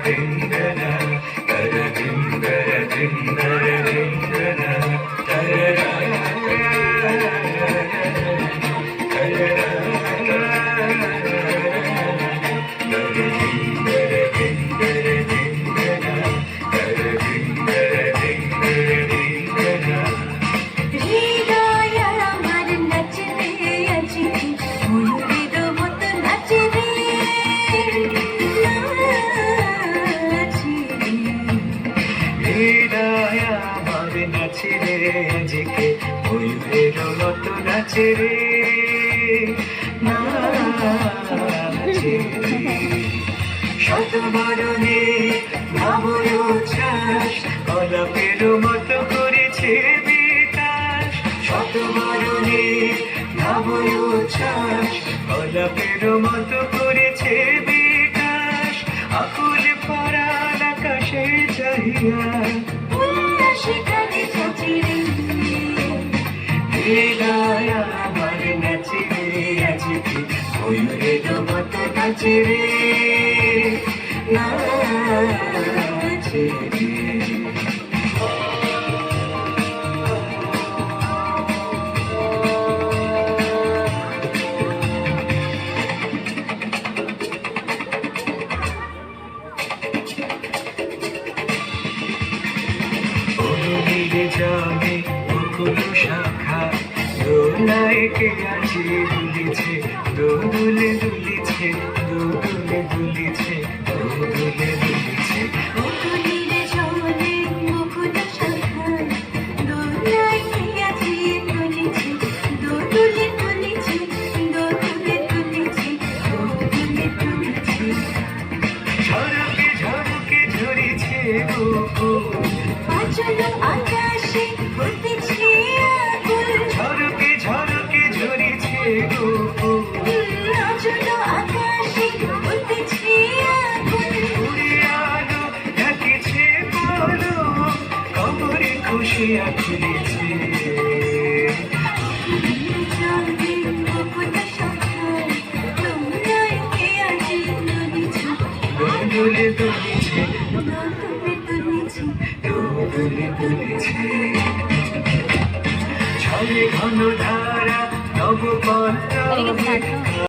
ধিঙ্গনা তর ধিঙ্গর ধিঙ্গর ধিঙ্গনা তর নাচে রে আজকে ময়ূরের মতো নাচে রে নাচে শতবরণে ভাবর উচ্ছ্বাস কলাপের মতো করেছে বিকাশ শতবরণে ভাবর উচ্ছ্বাস কলাপের মতো করেছে বিকাশ আকুল পরাণ আকাশে চাহিয়া আমার নাচে রে আজকে ময়ূরের মতো নাচে রে নাচে রে জানে বকুল শাখা দোলাইকে আজি দুলিছে দোলে দুলিছে দোলে দুলিছে দোলে দুলিছে বকুলের জলে বকুল শাখা দোলাইকে আজি দুলিছে দোলে দুলিছে দোলে দুলিছে দোলে দুলিছে ঝরকে ঝরকে ঝরিছে বকুল আচলো আকাশে উঠেছে আকুল ঝরকে ঝরকে ঝরিছে বকুল আচলো আকাশে উঠেছে আকুল উড়ে আলো ঢাকেছে বলো কবরে খুশি আছড়েছে জলে বকুল শাখা দোলাইকে আজি দুলিছে দোলে দুলিছে দোলে দুলিছে দোলে দুলিছে ছলে ঘন ধারা নব পল্লবে